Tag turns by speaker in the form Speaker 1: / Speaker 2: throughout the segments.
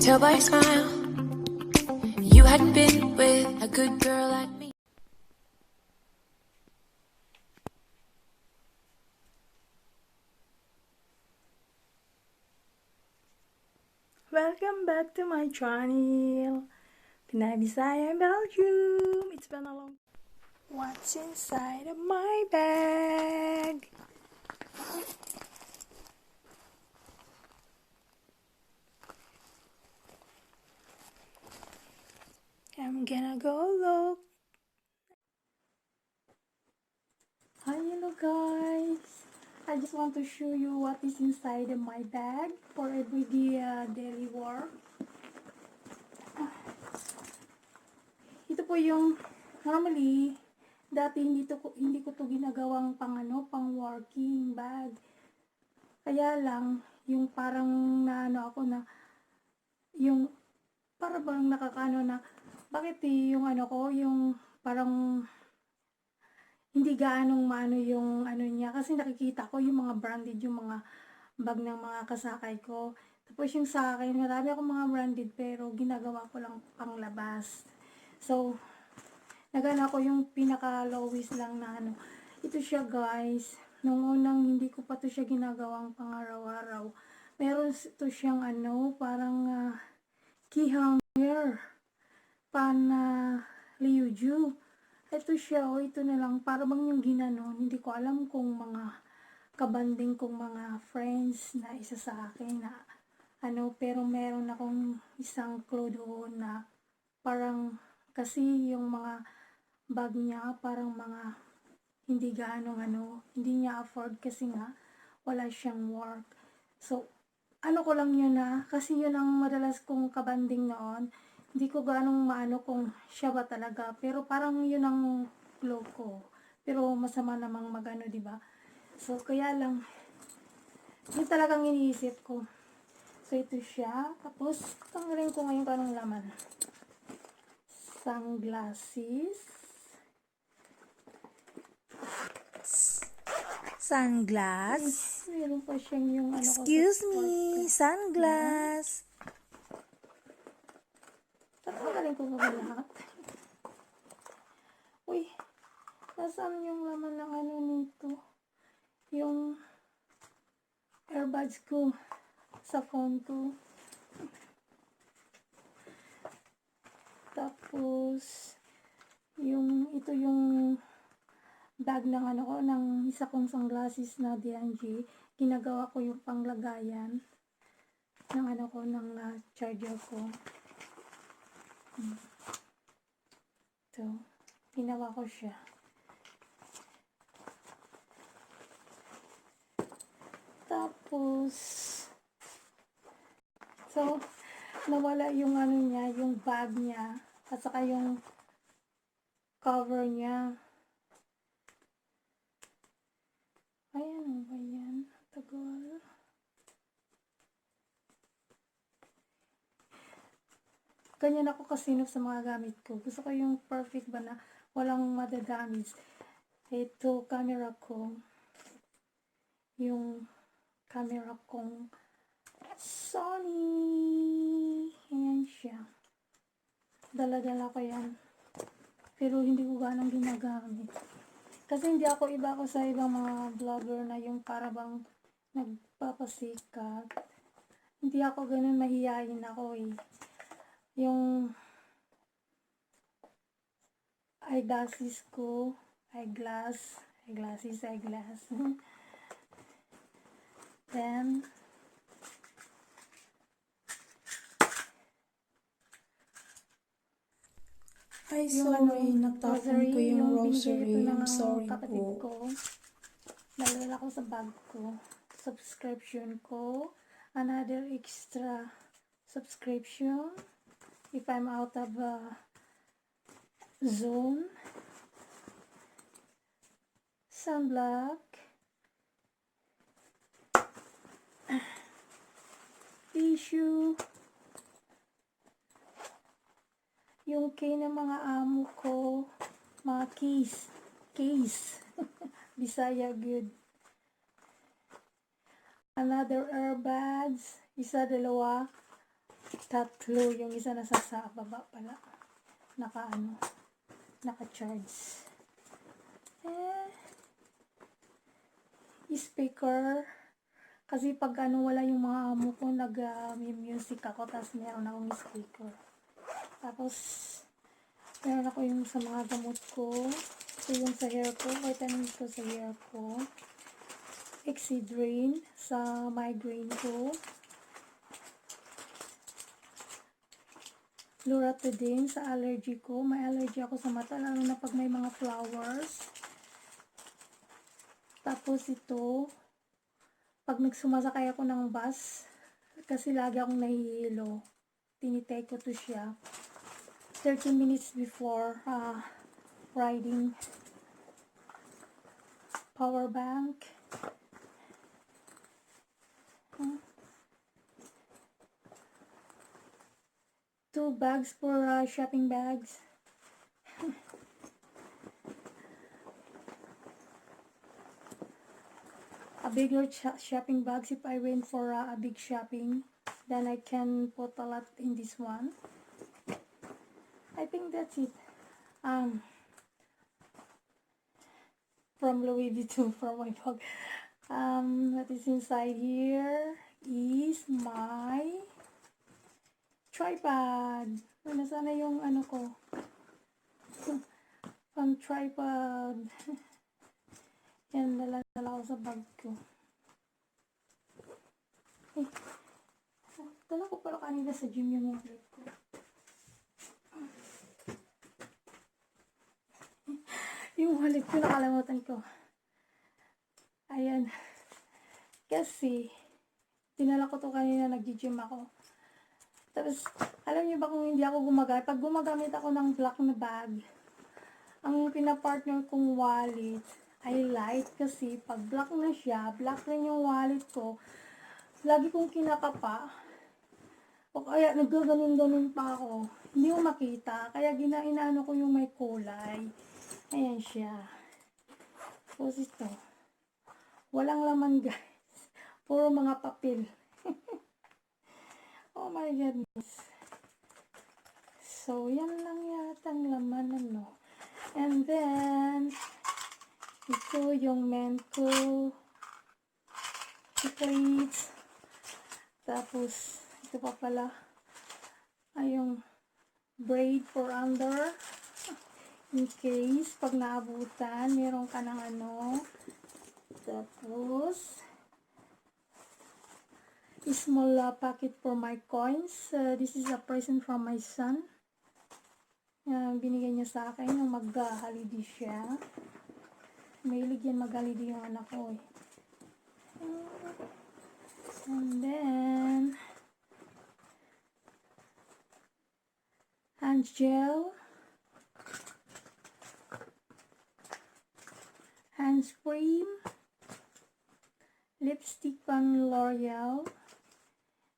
Speaker 1: tell by your smile you hadn't been with a good girl like me.
Speaker 2: Welcome back to my channel, Pinay Bisaya Belgium. It's been a long. What's inside of my bag? I'm gonna go look. Hi, hello guys. I just want to show you what is inside of my bag for everyday daily work. Ito po yung normally dati hindi ko to ginagawang pang working bag. Kaya lang yung parang naano ako na yung para bang nakakano na bakit yung ano ko yung parang hindi gaanong maano yung ano niya kasi nakikita ko yung mga branded yung mga bag ng mga kasakay ko. Tapos yung sa akin, marami akong mga branded pero ginagawa ko lang panglabas. So, nagana ko yung pinaka lowest lang na ano. Ito siya guys. Nung unang hindi ko pa to siya ginagawang pang-araw-araw. Meron to siyang ano, parang key hanger. Liuju. Ito siya, ito na lang, para bang yung ginanon, hindi ko alam kung mga kabanding kong mga friends na isa sa akin na ano, pero meron akong isang clue doon na parang kasi yung mga bag niya, parang mga hindi gaanong ano, hindi niya afford kasi nga wala siyang work. So, ano ko lang yun kasi yun ang madalas kong kabanding noon. Hindi ko ganong maano kung siya ba talaga, pero parang yun ang clue ko. Pero masama namang magano, di ba? So kaya lang yun talagang iniisip ko. So ito siya, tapos tanggalin ko ngayon kanong laman.
Speaker 3: Sunglass.
Speaker 2: Meron pa siyang yung ano ko.
Speaker 3: Excuse me, sunglass.
Speaker 2: Tanggalin ko ba lahat? Uy, nasaan yung laman ng ano nito? Yung earbuds ko sa phone ko. Tapos, ito yung bag ng ano ko, ng isa kong sunglasses na D&G. Ginagawa ko yung panglagayan ng ano ko, ng charger ko. Ito, ginawa ko siya. Tapos, so, nawala yung ano niya, yung bag niya, at saka yung cover niya. Ayan, ano ba yan? Tagal. Ganyan ako kasinop sa mga gamit ko. Gusto ko yung perfect ba na walang madadamage. Ito, camera ko. Yung camera kong Sony. Ayan siya. Dala-dala ko yan. Pero hindi ko ganang ginagamit. Kasi hindi ako iba ko sa ibang mga vlogger na yung para bang nagpapasikat. Hindi ako ganun, mahihayin ako eh. Yung eyeglasses ko, eyeglass. Then,
Speaker 3: Ay, sorry, natapon ko yung rosary. I'm sorry
Speaker 2: kapatid
Speaker 3: po.
Speaker 2: ko. Nalala ko sa bag ko. Subscription ko. Another extra subscription. If I'm out of zone. Sunblock. Tissue. Yung key ng mga amo ko. Mga case. Bisaya good. Another earbuds. Isa, dalawa. Tatlo. Yung isa nasa sa baba pala. Naka-charge. Speaker. Kasi pag wala yung mga amo ko, nag-music ako, tapos meron akong speaker. Tapos, meron ako yung sa mga gamot ko. Ito yung sa hair ko, vitamins ko sa hair ko. Excedrin sa migraine ko. Loratadine sa allergy ko. May allergy ako sa mata, lalo na pag may mga flowers. Tapos ito, pag nagsumasakay ako ng bus, kasi lagi akong nahihilo, tinitake ko to siya 30 minutes before riding. Power bank. 2 bags for shopping bags. A bigger shopping bags if I went for a big shopping. Then I can put a lot in this one. I think that's it. From Louis Vuitton from my bag. What is inside here is my tripod. Nasaan na yung ano ko? Pang tripod. Yan, dala ko sa bag ko. Dala ko pala kanina sa gym yung wallet ko. Yung wallet ko, nakalimutan ko. Ayan. Kasi, dinala ko to kanina, nag-gym ako. Tapos, alam niyo ba kung hindi ako gumagamit? Pag gumagamit ako ng black na bag, ang pinapartner kong wallet ay light kasi pag black na siya, black rin yung wallet ko, lagi kong kinakapa. O kaya nagaganon-ganon pa ako. Hindi ko makita. Kaya inaano ko yung may kulay. Ayan siya. Tapos ito. Walang laman guys. Puro mga papel. Oh my goodness. So, yan lang yata ang laman, ano. And then, ito yung Menco chocolates. Tapos, ito pa pala ay yung braid for under. In case, pag naabutan, meron ka ng ano. Tapos, small packet for my coins. This is a present from my son. Binigay niya sa akin nung mag-holiday siya. Mahilig yan mag-holiday yung anak ko eh. And then, hand gel. Hand cream, lipstick pang L'Oreal,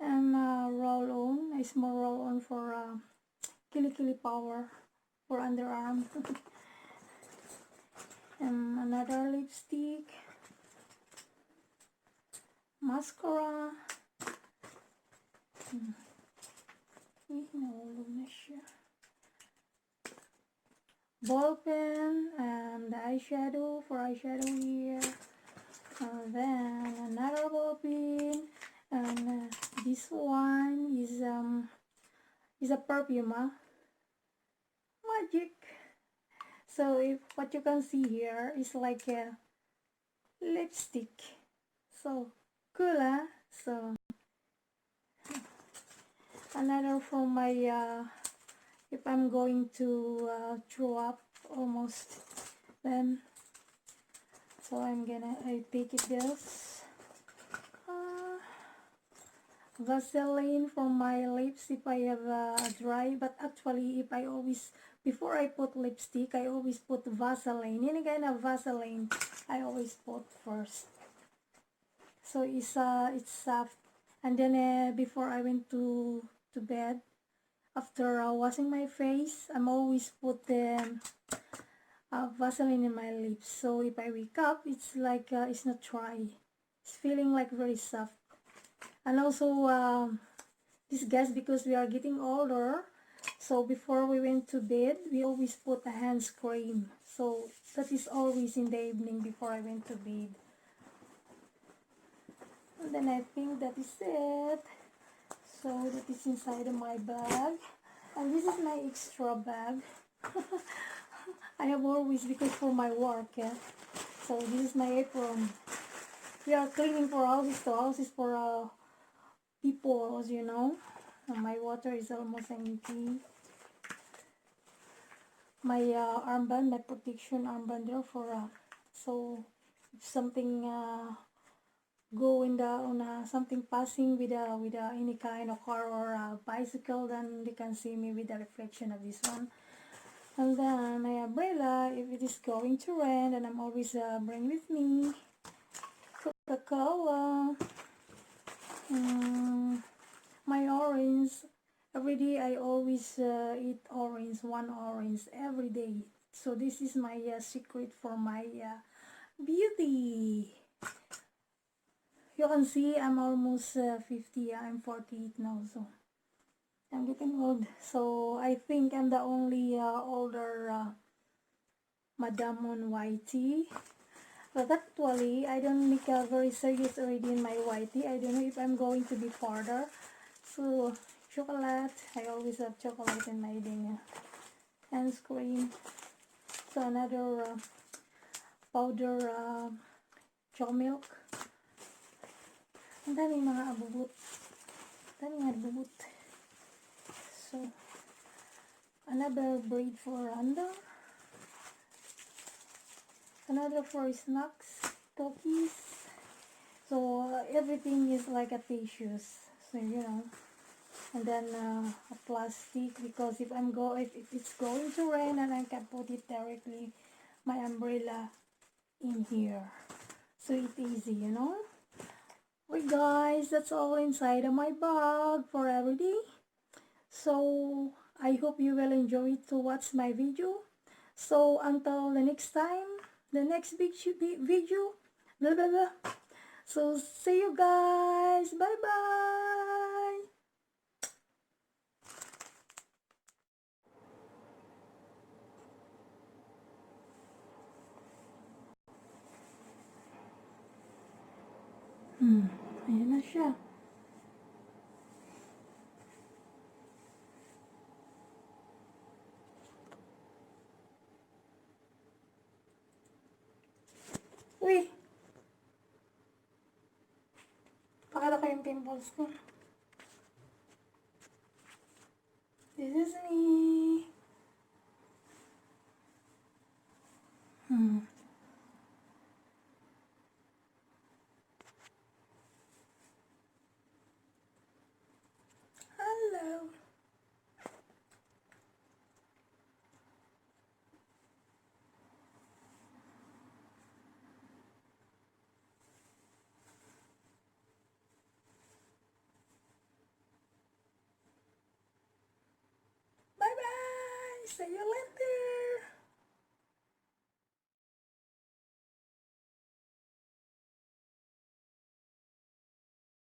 Speaker 2: and roll-on, a small roll-on for Kili Power for underarm, and another lipstick, mascara, nahulog na siya. Ball pen and the eyeshadow for eyeshadow here, and then another ball pen, and this one is a perfume, Magic. So if what you can see here is like a lipstick, so cool, huh? So another from my if I'm going to throw up almost, then so I take it this Vaseline for my lips if I have dry, but actually if I always, before I put lipstick, I always put Vaseline. Any kind of Vaseline I always put first, so it's soft. And then before I went to bed, after washing my face, I'm always put Vaseline in my lips. So if I wake up, it's like it's not dry. It's feeling like very soft. And also this gas because we are getting older. So before we went to bed, we always put a hand cream. So that is always in the evening before I went to bed. And then I think that is it. So that is inside of my bag. And this is my extra bag. I have always because for my work. Yeah. So this is my apron. We are cleaning for houses. So houses for people, you know. And my water is almost empty. My armband, my protection armband there for so if something go in the on something passing with any kind of car or bicycle, then they can see me with the reflection of this one. And then my umbrella, if it is going to rain, then I'm always bring with me Coca-Cola. My orange. Every day I always eat orange, one orange every day. So this is my secret for my beauty. You can see I'm almost 50. I'm 48 now, so I'm getting old. So I think I'm the only older madam on YT. But actually, I don't make a very serious already in my YT. I don't know if I'm going to be further. So chocolate, I always have chocolate in my dinner. And cream. So another powder chow milk. Ang daming mga abubot. So another bread for under. Another for snacks, cookies. So everything is like a tissues. So you know. And then a plastic, because if it's going to rain, and I can put it directly my umbrella in here, so it's easy, you know. Well guys, that's all inside of my bag for every day. So I hope you will enjoy to watch my video. So until the next time, the next big video, blah blah blah. So see you guys, bye bye. Ayan na siya. Uy! Pakala ko yung pimples ko. This is me. Hello. Bye bye. See you later.